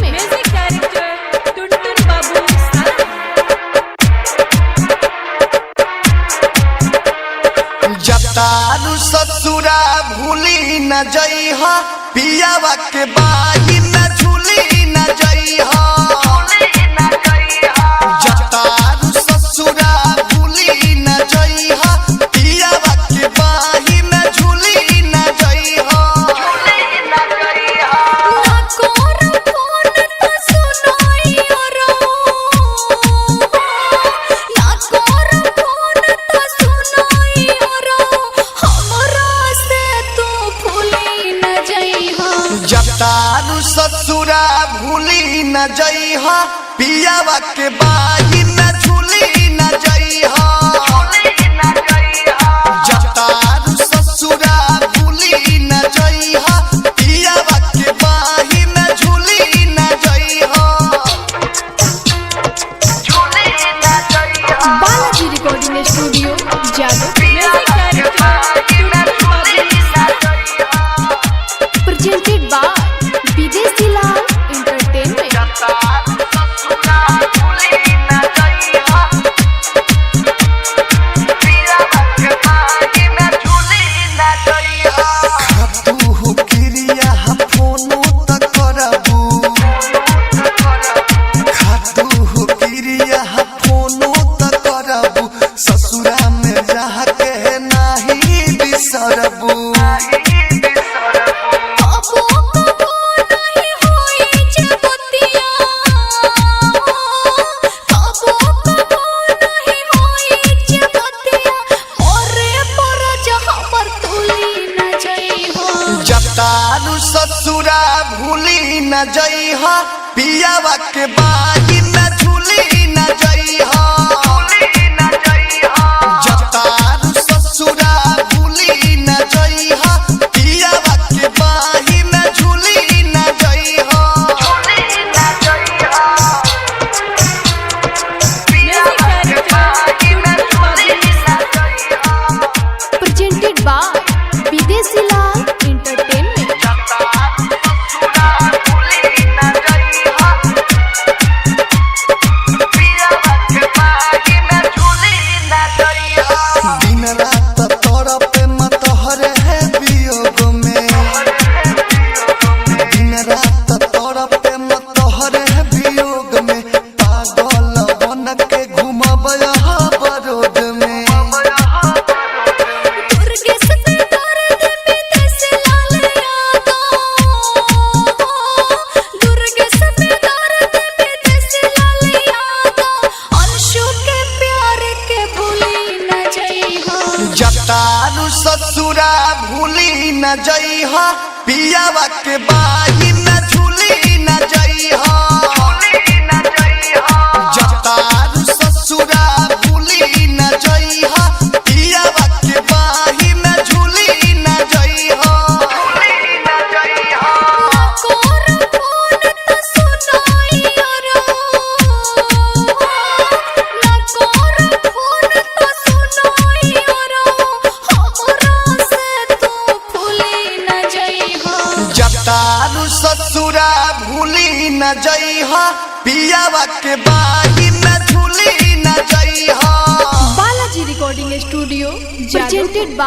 में। Music director टुनटुन बाबू जतारू ससुरा भूली न जइहा पियावा के बाही न झूली न जइहा। जतारू ससुरा भूली न जइहा पियावा के बाही न झूली न जइहा। जतारू ससुरा भूली न जइहा पियावा के बाही न झूली न जइहा। जतारू ससुरा भूली न जइहा पियावा के बाही न झूली न जइहा। Balaji recording studio Jadav. Music director presented by Videshi Lal entertainment. खातू क्रिया फोनो त करबू। खातू क्रिया फोनो त करबू ससुरा में रह के नाही बिसरबू। जतारू ससुरा भूली न जइहा पियावा के बाही न झूली न जइहा। जतारू ससुरा भूली न जइहा पियावा के बाही न झूली न जइहा। Presented by Videshi Lal entertainment. दिन रात तोरा पे मत हरे है वियोग में। दिन रात तोरा पे मत हरे है वियोग में पागल बन के घूमब यहाँ बरोड में। जतारू ससुरा भूली न जइहा पियावा के बाही न झूली न जइहा। जतारू ससुरा भूली न जइहा पियावा के बाही न झूली न जइहा। जतारू ससुरा भूली न जइहा पियावा के बाही न झूली न जइहा। Balaji recording studio presented by